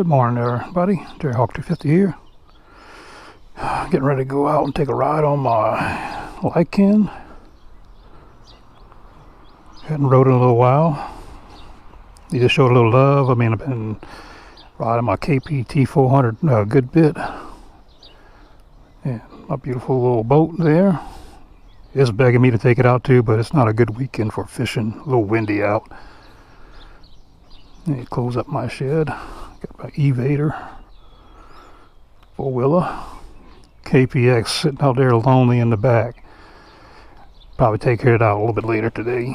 Good morning there, everybody. Jerry Hawk 250 here. Getting ready to go out and take a ride on my Lycan. Hadn't rode in a little while. You just showed a little love. I mean, I've been riding my KPT 400 a good bit. And my beautiful little boat there. It's begging me to take it out too, but it's not a good weekend for fishing. A little windy out. And close up my shed. Got my Evader 4-wheeler. KPX sitting out there lonely in the back. Probably take it out a little bit later today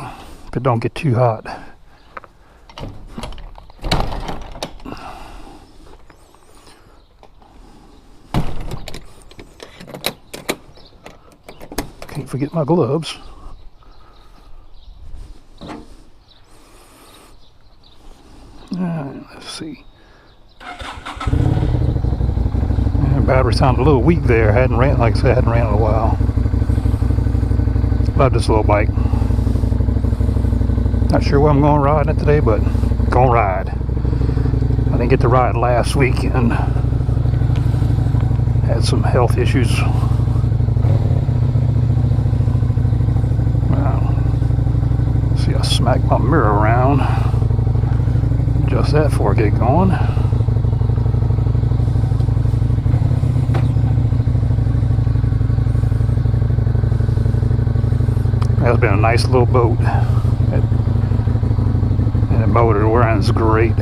if it don't get too hot. Can't forget my gloves. Let's see. Battery sounded a little weak there. Hadn't ran, like I said, hadn't ran in a while. Love this little bike. Not sure where I'm going riding it today, but gonna ride. I didn't get to ride last weekend. Had some health issues. Wow. See, I smacked my mirror around. Just that before I get going. That's been a nice little boat, and the motor runs great.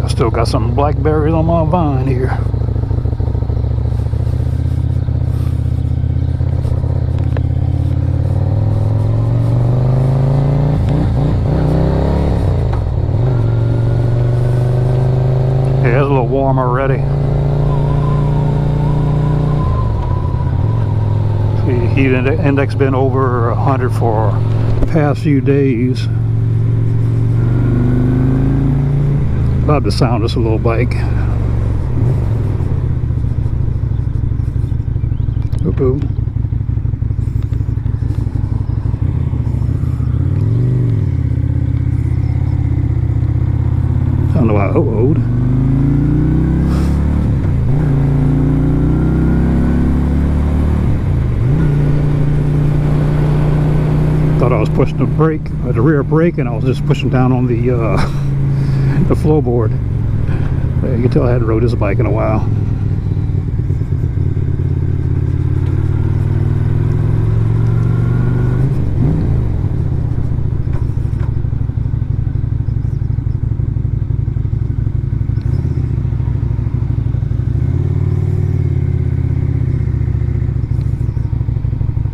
Still got some blackberries on my vine here. Yeah, it's a little warm already. See, heat index been over 100 for the past few days. Love the sound of this little bike. Ooh. I don't know why I oh-oh'd. Thought I was pushing the brake, the rear brake, and I was just pushing down on the floorboard. You can tell I hadn't rode this bike in a while.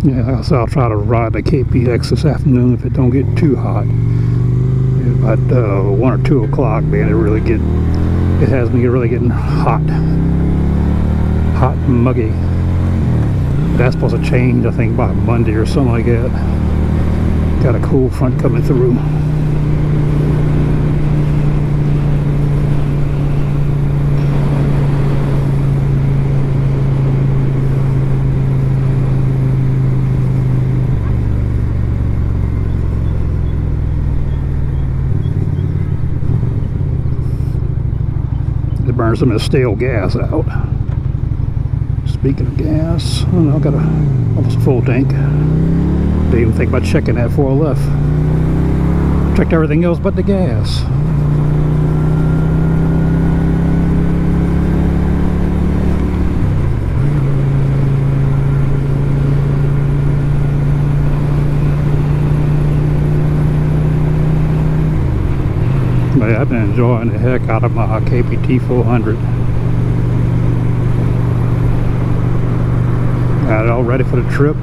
Yeah, so I'll try to ride the KPX this afternoon if it don't get too hot. About 1 or 2 o'clock, man, it has me really getting hot and muggy. That's supposed to change, I think, by Monday or something like that. Got a cool front coming through. Burn some of the stale gas out. Speaking of gas, I got almost a full tank. Didn't even think about checking that before I left. Checked everything else but the gas. But I've been enjoying the heck out of my KPT 400. Got it all ready for the trip.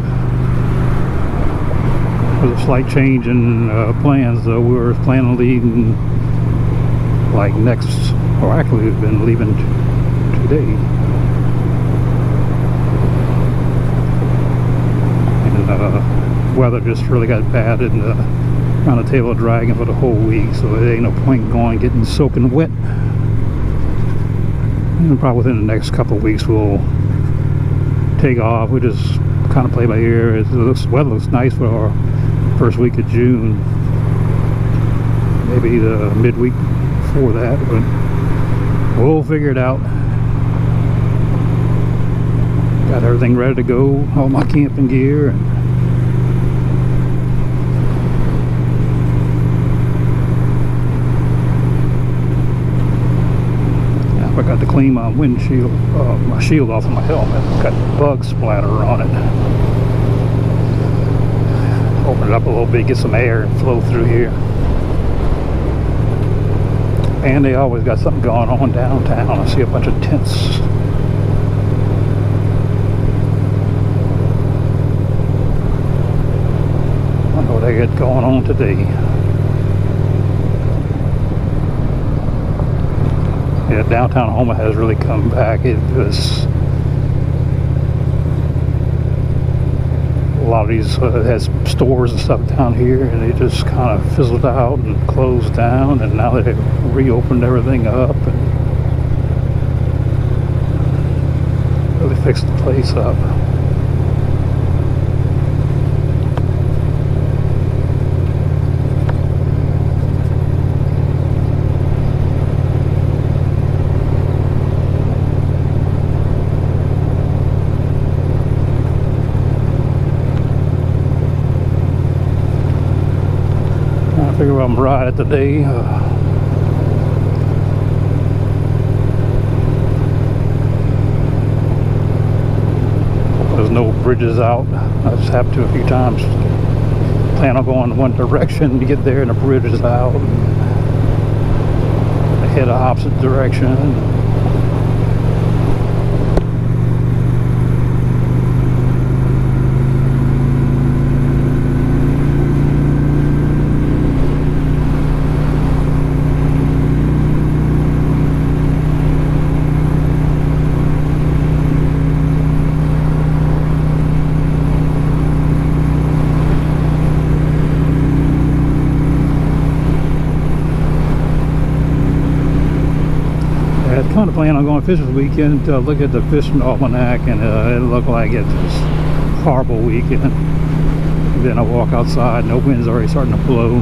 There's a slight change in plans, though. We were planning on leaving like next, or actually we've been leaving today. weather just really got bad and on the tail of dragging for the whole week, so there ain't no point going getting soaking wet. And probably within the next couple of weeks we'll take off. We just kind of play by ear. This weather looks nice for our first week of June, maybe the midweek before that, but we'll figure it out. Got everything ready to go, all my camping gear, and I forgot to clean my windshield, my shield off of my helmet. Got bug splatter on it. Open it up a little bit, get some air and flow through here. And they always got something going on downtown. I see a bunch of tents. I know what they got going on today. Yeah, downtown Houma has really come back. It was a lot of these has stores and stuff down here, and they just kind of fizzled out and closed down, and now they've reopened everything up and really fixed the place up. I figure I'm right today. There's no bridges out. I just have to a few times. Plan on going one direction to get there, and the bridge is out. I head the opposite direction. Kind of plan on going fishing this weekend to look at the fishing almanac, and it looked like it's a horrible weekend. And then I walk outside and the wind's already starting to blow.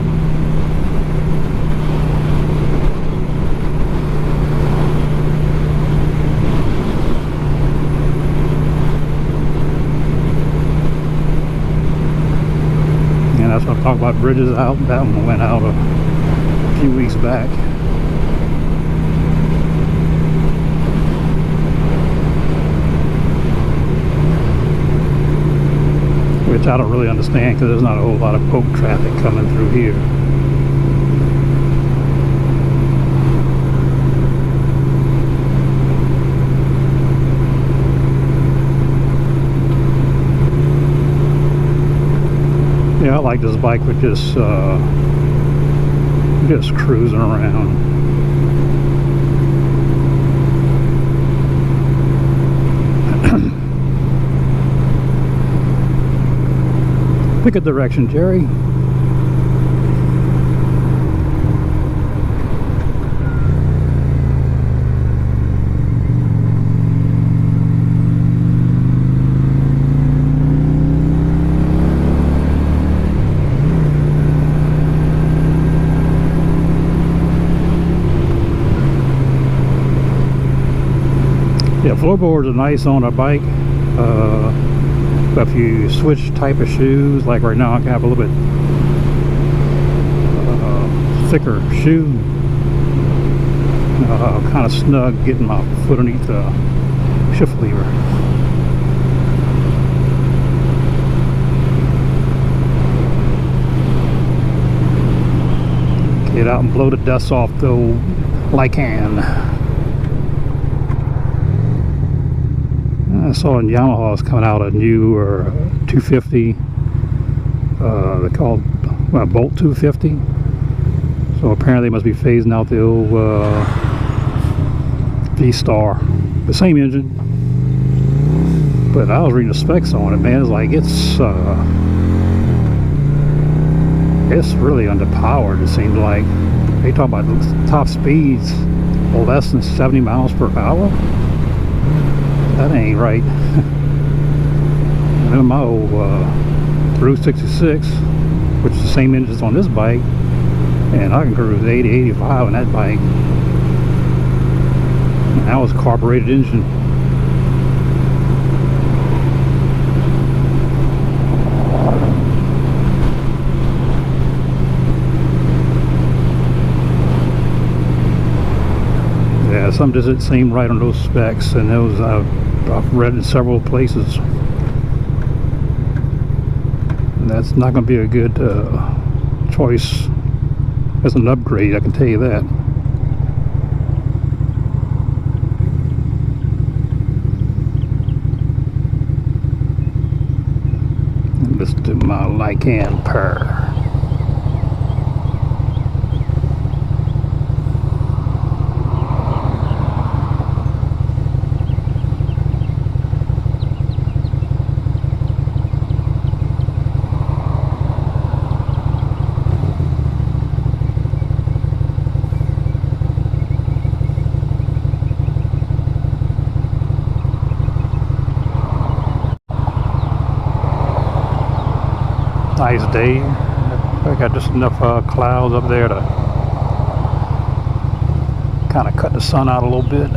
And that's what I'm talking about, bridges out. That one went out a few weeks back. Which I don't really understand, because there's not a whole lot of boat traffic coming through here. Yeah, I like this bike with just cruising around. Pick a direction, Jerry. Yeah, floorboards are nice on a bike. But if you switch type of shoes, like right now I can have a little bit thicker shoe, kind of snug getting my foot underneath the shift lever. Get out and blow the dust off the old Lycan. I saw in Yamaha's coming out a new 250. They called Bolt 250. So apparently they must be phasing out the old V-Star. The same engine. But I was reading the specs on it, man. It's like it's It's really underpowered, it seems like. They talk about top speeds less than 70 miles per hour. That ain't right. And then my old Route 66, which is the same engines on this bike, and I can cruise 80, 85 on that bike. And that was a carbureted engine. Yeah, something doesn't seem right on those specs, and those I've read in several places. And that's not going to be a good choice as an upgrade, I can tell you that. And listen to my Lycan purr. Nice day. I got just enough clouds up there to kind of cut the sun out a little bit.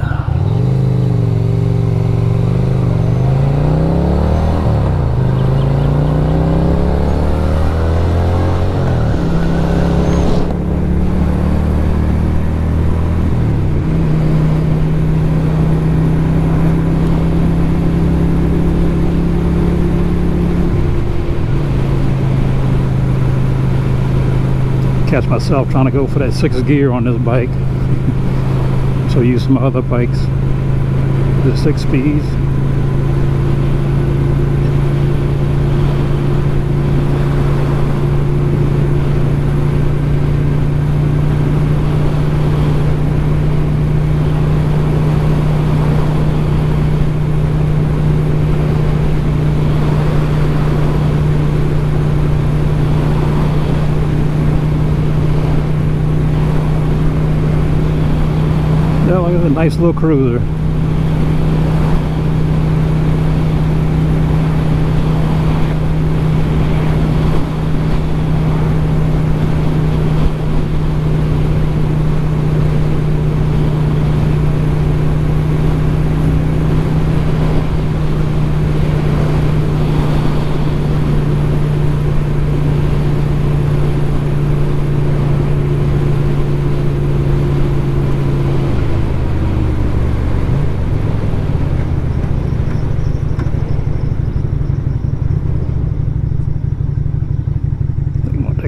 Catch myself trying to go for that 6th gear on this bike. So use some other bikes, the 6 speeds. Look at a nice little cruiser.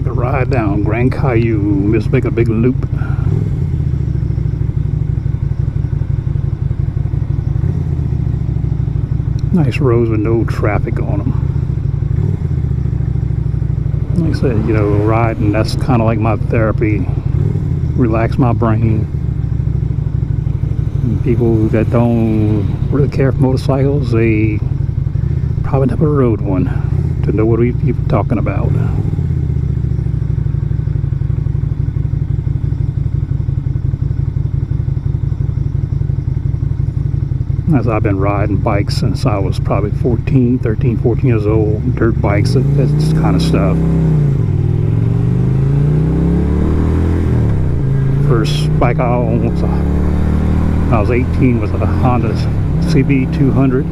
Ride down Grand Bayou. Let's make a big loop. Nice roads with no traffic on them. Like I said, you know, riding, that's kind of like my therapy. Relax my brain. And people that don't really care for motorcycles, they probably never rode one to know what we're talking about. As I've been riding bikes since I was probably 13, 14 years old, dirt bikes, that kind of stuff. First bike I owned when I was 18 was a Honda CB200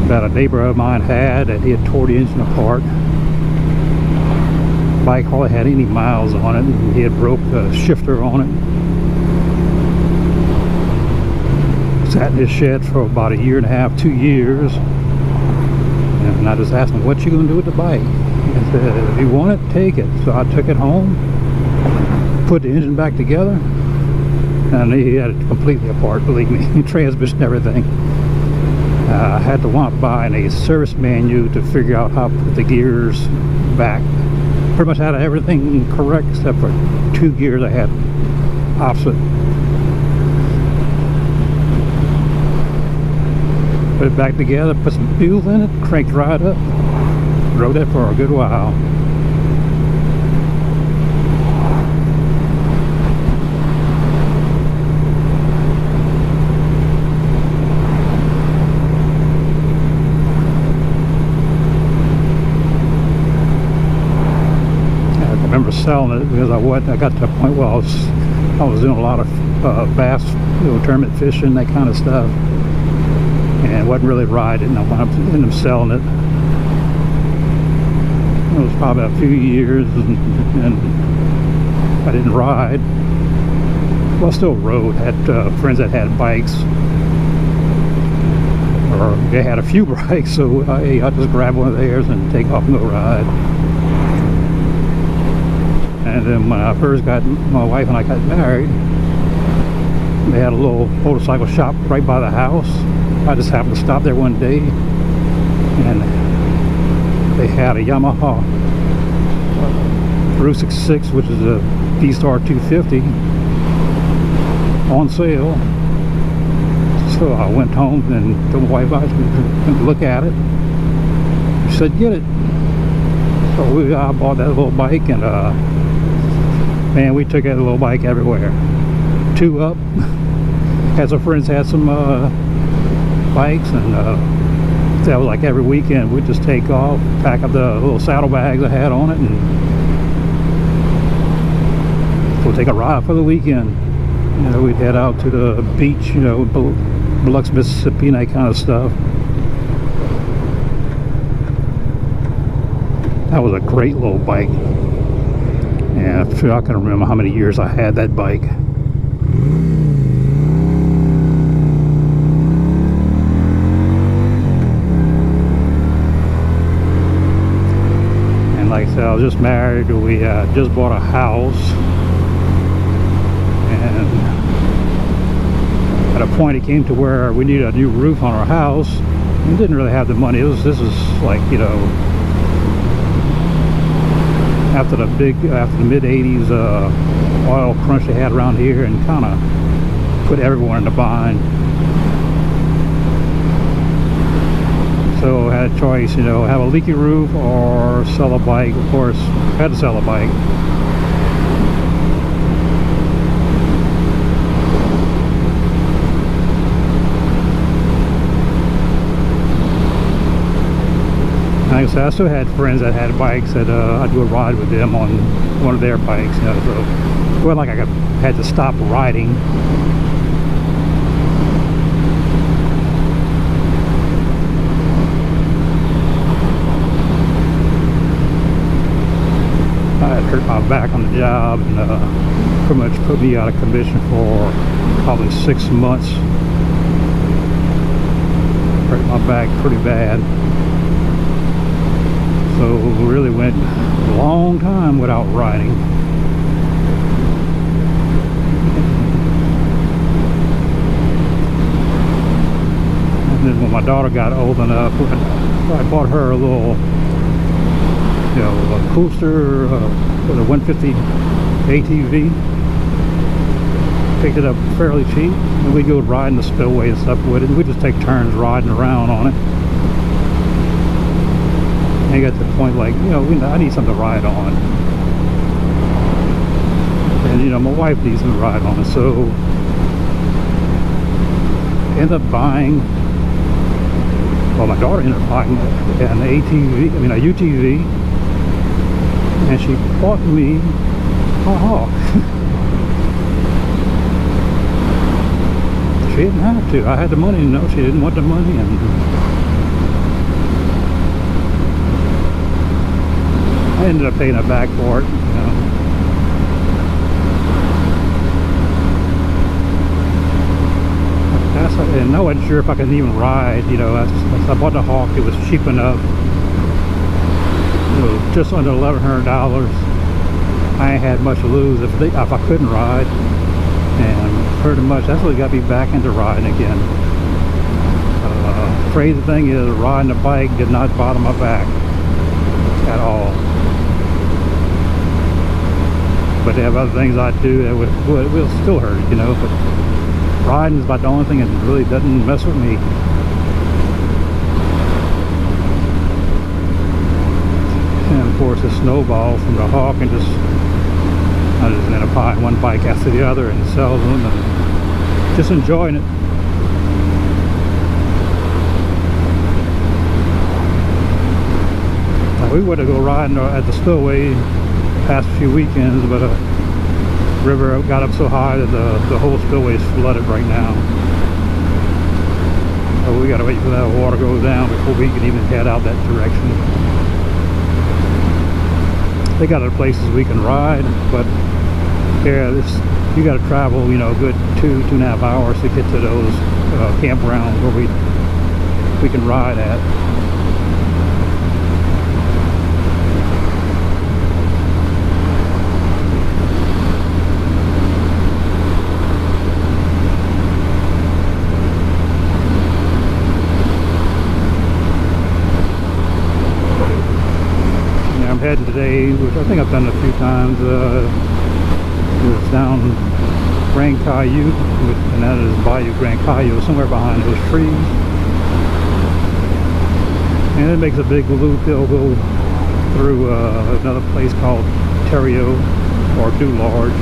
that a neighbor of mine had, and he had tore the engine apart. The bike hardly had any miles on it, and he had broke a shifter on it. Sat in his shed for about 1.5 to 2 years, and I just asked him, "What you gonna do with the bike?" He said, "If you want it, take it." So I took it home, put the engine back together, and he had it completely apart, believe me, transmission, everything. I had to want buying a service manual to figure out how to put the gears back. Pretty much had everything correct except for 2 gears I had opposite. Put it back together, put some fuel in it, cranked right up. Rode that for a good while. I remember selling it because I got to the point where I was doing a lot of bass, tournament fishing, that kind of stuff, and wasn't really riding. I wound up ending up selling it. It was probably a few years, and I didn't ride. Well, I still rode. Had friends that had bikes, or they had a few bikes, so I just grab one of theirs and take off and go ride. And then when I first got, my wife and I got married, they had a little motorcycle shop right by the house. I just happened to stop there one day, and they had a Yamaha Route 66, which is a D-Star 250, on sale. So I went home and told my wife I was going to look at it. She said, "Get it." So I bought that little bike, and man, we took that little bike everywhere. 2 up. Had some friends had some bikes, and that was like every weekend we'd just take off, pack up the little saddlebags I had on it, and we'll take a ride for the weekend. We'd head out to the beach, Biloxi, Mississippi, and that kind of stuff. That was a great little bike, and I can remember how many years I had that bike. Like I said, I was just married. We just bought a house, and at a point it came to where we needed a new roof on our house. We didn't really have the money. This is like, after the mid 80s oil crunch they had around here, and kind of put everyone in a bind. So I had a choice, have a leaky roof or sell a bike. Of course, I had to sell a bike. Like I said, I still had friends that had bikes that I'd go ride with them on one of their bikes. So it wasn't like I had to stop riding. I had hurt my back on the job, and pretty much put me out of commission for probably 6 months. Hurt my back pretty bad. So really went a long time without riding. And then when my daughter got old enough, I bought her a little, a coaster with a 150 ATV. Picked it up fairly cheap, and we go riding the spillway and stuff with it. We just take turns riding around on it. And I got to the point like, I need something to ride on. And, my wife needs to ride on it. So, ended up buying, my daughter ended up buying an ATV, a UTV. And she bought me a Hawk. She didn't have to. I had the money, she didn't want the money, and I ended up paying her back for it. And I wasn't sure if I could even ride. I bought the Hawk. It was cheap enough. It was just under $1,100. I ain't had much to lose if I couldn't ride, and pretty much that's what got me back into riding again. Crazy thing is, riding a bike did not bother my back at all. But they have other things I do that will still hurt, but riding is about the only thing that really doesn't mess with me. course, it snowballs from the hawk and just end up buying one bike after the other and sells them and just enjoying it. Now, we would have go riding at the spillway past few weekends, but river got up so high that the whole spillway is flooded right now. So we gotta wait for that water to go down before we can even head out that direction. They got other places we can ride, but yeah, you gotta travel, you know, a good 2.5 hours to get to those campgrounds where we can ride at. I'm heading today, which I think I've done a few times. It's down Grand Bayou, and that is Bayou Grand Bayou, somewhere behind those trees. And it makes a big loop. It'll go through another place called Terrio or Luggage.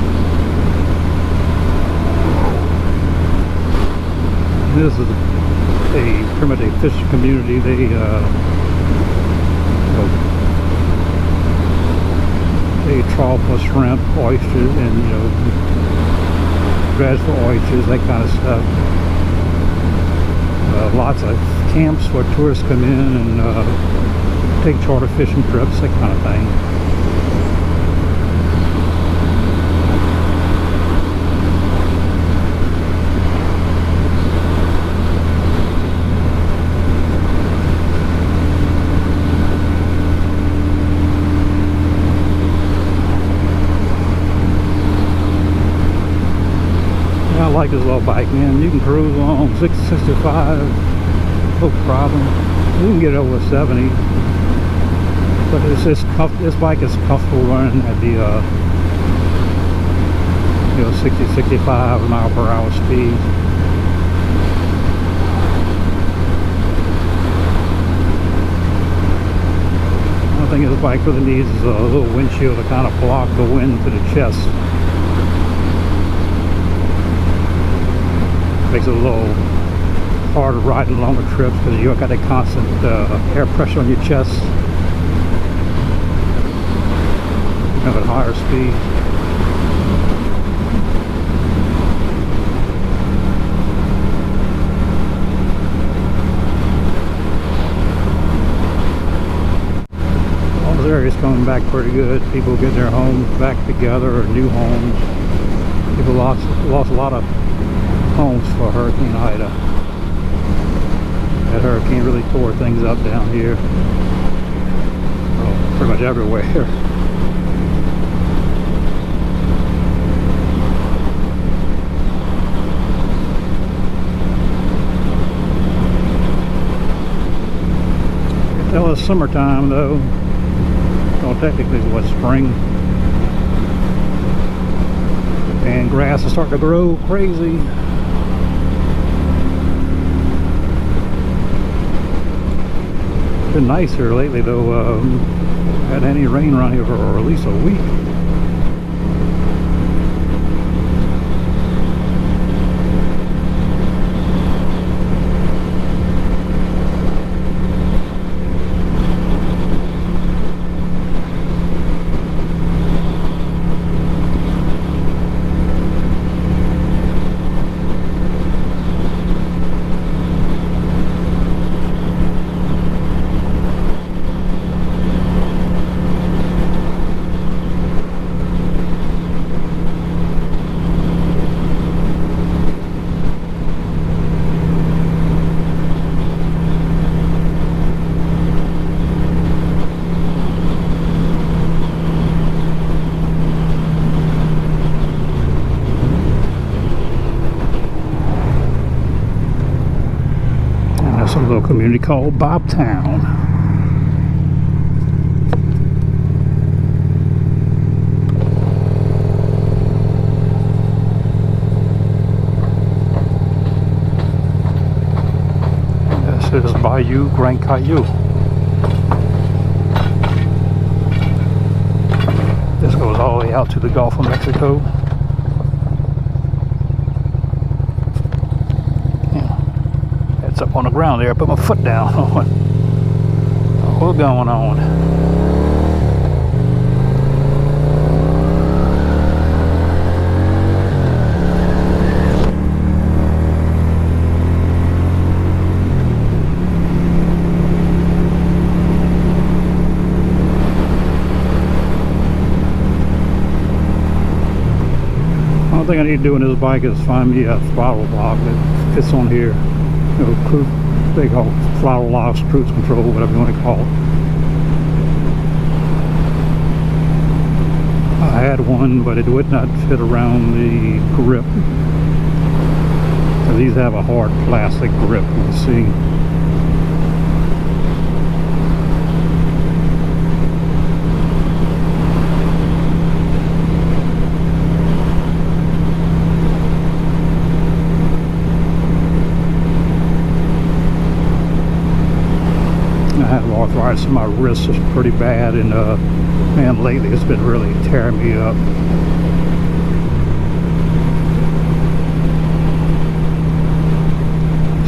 This is a primitive fishing community. They trawl for shrimp, oysters, and dredge for oysters, that kind of stuff. Lots of camps where tourists come in and take charter fishing trips, that kind of thing. I like this little bike, man. You can cruise along 65, no problem. You can get over 70, but this bike is comfortable running at the 60, 65 mile per hour speed. I think this bike really needs is a little windshield to kind of block the wind to the chest. Makes it a little harder riding longer trips because you've got a constant air pressure on your chest. At higher speed. All this area is coming back pretty good. People getting their homes back together, or new homes. People lost a lot of homes for Hurricane Ida. That hurricane really tore things up down here. Well, pretty much everywhere. Well, it's summertime though. Well, technically it's what, spring? And grass is starting to grow crazy. Been nice here lately though. Had any rain around here for at least a week. A little community called Bobtown. This is Bayou Grand Bayou. all the way out to the Gulf of Mexico. Yeah. It's up on the ground there. I put my foot down. What's going on? One thing I need to do on this bike is find me a throttle lock that fits on here. You know, cruise, they call throttle locks, cruise control, whatever you want to call it. I had one, but it would not fit around the grip. These have a hard plastic grip, you see. I have arthritis in my wrist is pretty bad, and man, lately it's been really tearing me up.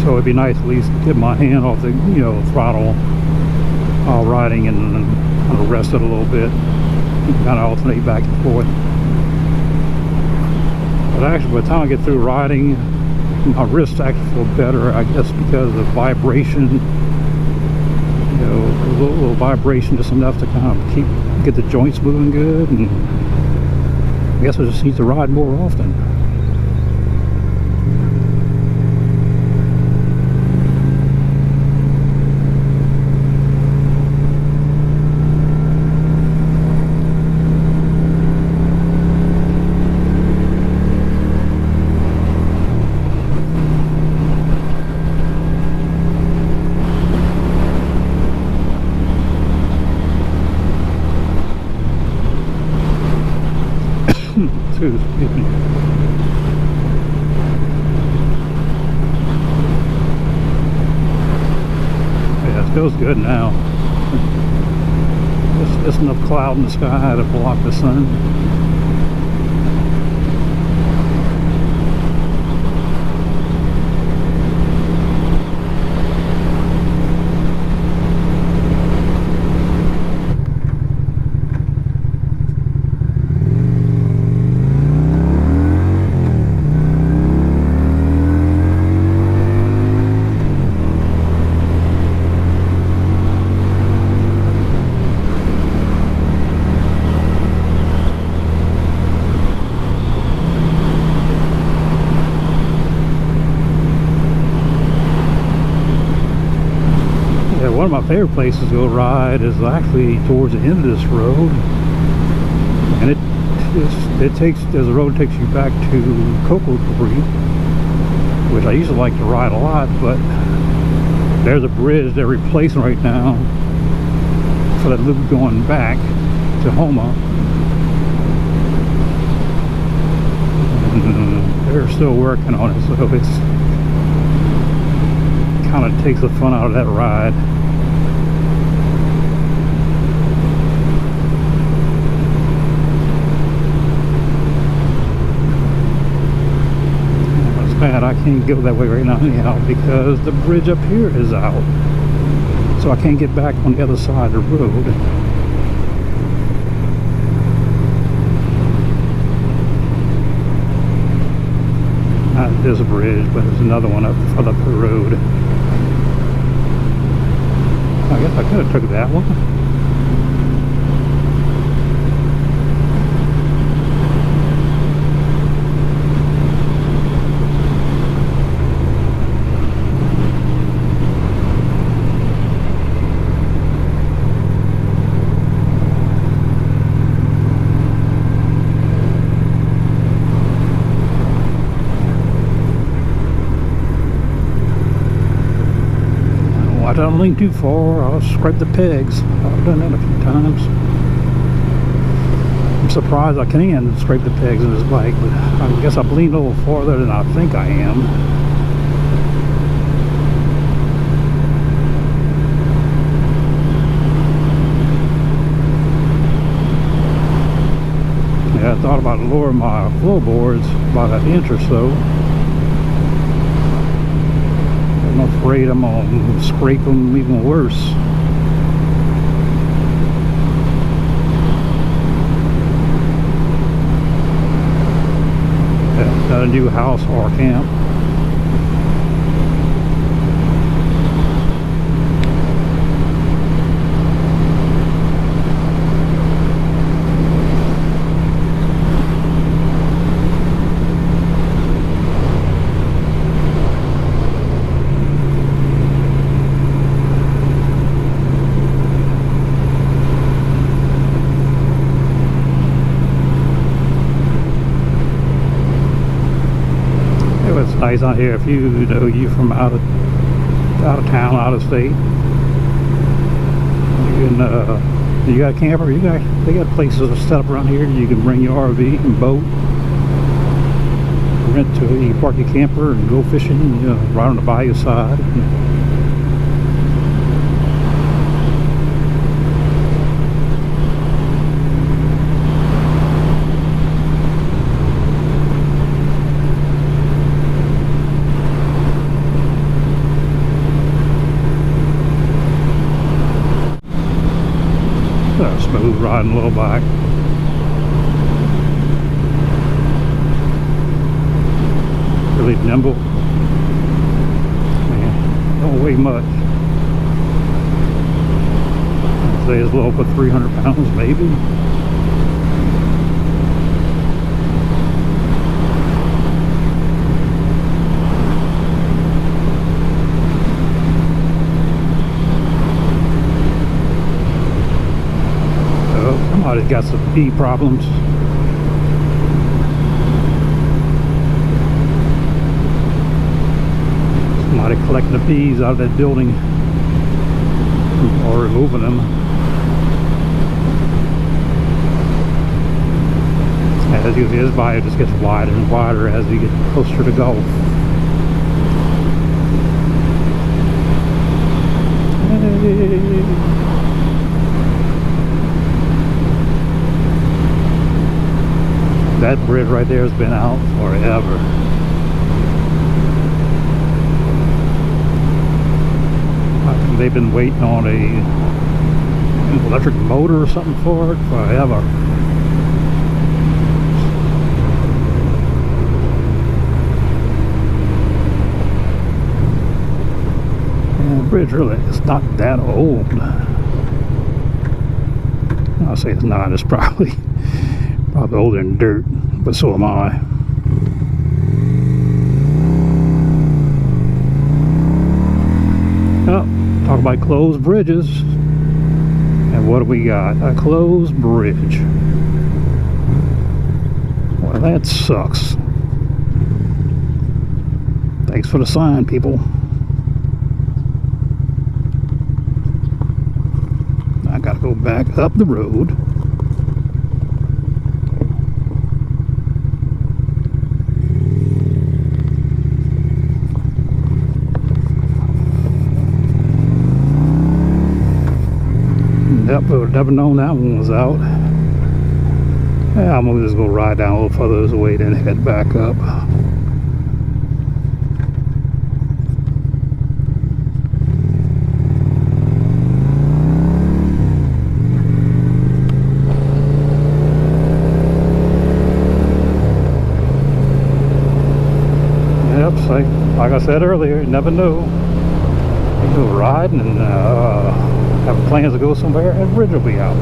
So it'd be nice at least to get my hand off the throttle while riding and kind of rest it a little bit, kind of alternate back and forth. But actually, by the time I get through riding, my wrists actually feel better, I guess, because of vibration. A little vibration, just enough to kind of get the joints moving good, and I guess I just need to ride more often. Excuse me. Yeah, it feels good now. Just enough cloud in the sky to block the sun. One of my favorite places to go ride is actually towards the end of this road, and the road takes you back to Cocoa Tree, which I used to like to ride a lot, but there's a bridge they're replacing right now for that loop going back to Homa, and they're still working on it, so it's kind of takes the fun out of that ride. Bad I can't go that way right now anyhow, because the bridge up here is out, so I can't get back on the other side of the road. Not this bridge, but there's another one up further up the road. I guess I could have took that one. I don't lean too far, I'll scrape the pegs. I've done that a few times. I'm surprised I can scrape the pegs in this bike, but I guess I've leaned a little farther than I think I am. about to lower my floorboards about an inch or so. I'm afraid I'm gonna scrape them even worse. Yeah, got a new house or camp. It's nice out here if you know you from out of town, out of state. You can, you got a camper, they got places set up around here. You can bring your RV and boat, rent to, you can park your camper and go fishing, right on the Bayou side. Smooth riding little bike. Really nimble. Man, don't weigh much. I'd say it's a little over 300 pounds maybe. Somebody's got some bee problems. Somebody collecting the bees out of that building or removing them. As you see, his bayou just gets wider and wider as you get closer to Gulf. Hey. That bridge right there has been out forever. I think they've been waiting on an electric motor or something for it forever. And the bridge really is not that old. I'll say it's not, it's probably older than dirt, but so am I. Oh, talk about closed bridges. And what do we got? A closed bridge. Well, that sucks. Thanks for the sign, people. I gotta go back up the road. Yep, I would have never known that one was out. Yeah, I'm gonna just go ride down a little further away, then head back up. Yep, like I said earlier, you never know. You go riding and have plans to go somewhere, and the bridge will be out.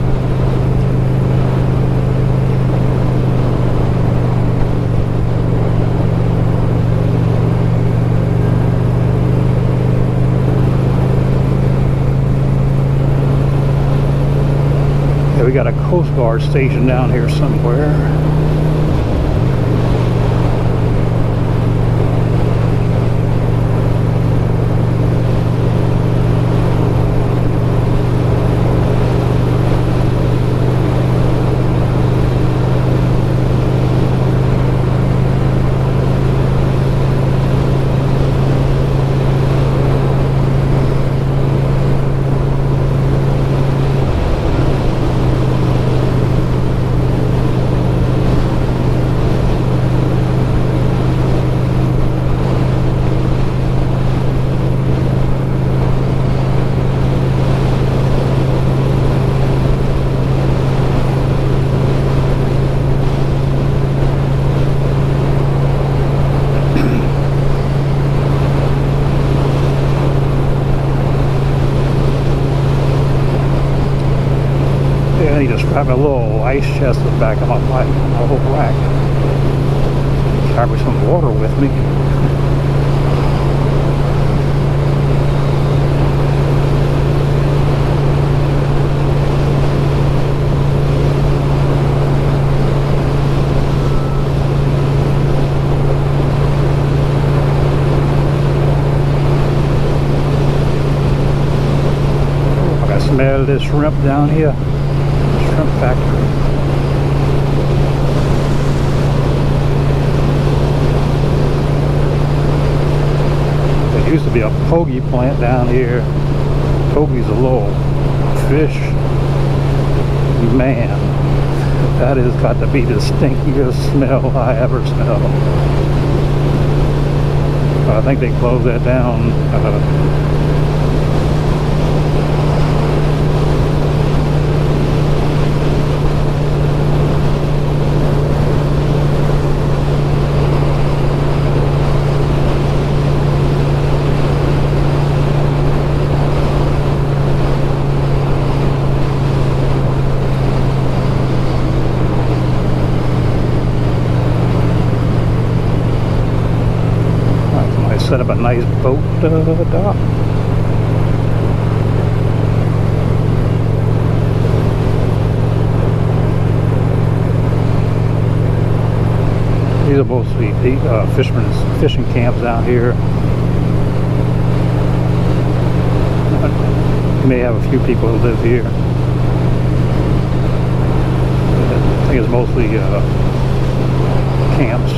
Yeah, we got a Coast Guard station down here somewhere. just grabbed a little ice chest at the back of my bike, a whole rack. Carry some water with me. Smell this shrimp down here, shrimp factory. There used to be a pogie plant down here. Pogie's a little fish. Man, that has got to be the stinkiest smell I ever smelled. I think they closed that down. Set up a nice boat dock. These are mostly fishermen's fishing camps down here. You may have a few people who live here. I think it's mostly camps.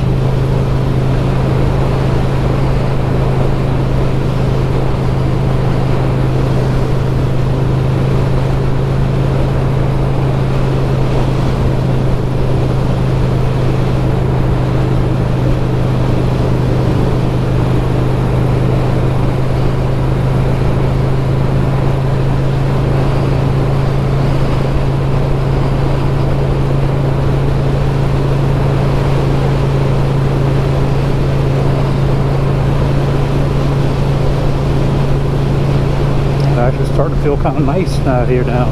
Actually starting to feel kind of nice out here now,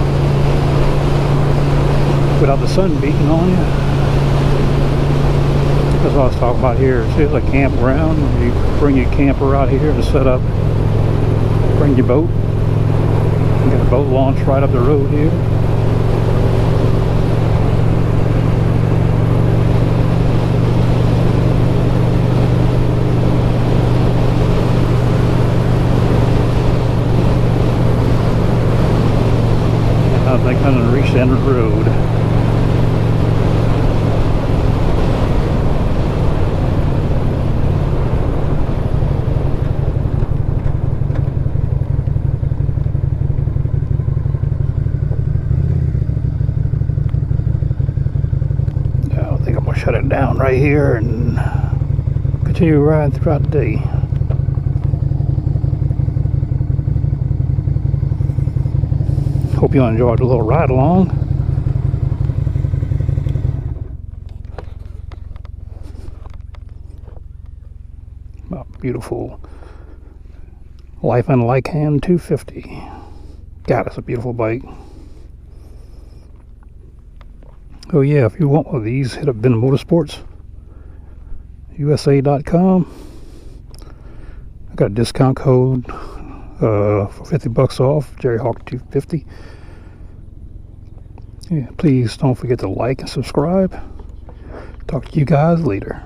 without the sun beating on you. That's what I was talking about here. See, it's a campground. You bring your camper out here and set up. Bring your boat. You got a boat launch right up the road here. I think I'm going to reach the end of the road. Yeah, I think I'm going to shut it down right here and continue riding throughout the day. Hope you enjoyed a little ride along. Beautiful Lifan Lycan 250. God, it's a beautiful bike. Oh yeah, if you want one of these, hit up Ben Motorsports USA.com. I got a discount code for $50 off, Jerry Hawk 250. Yeah, please don't forget to like and subscribe. Talk to you guys later.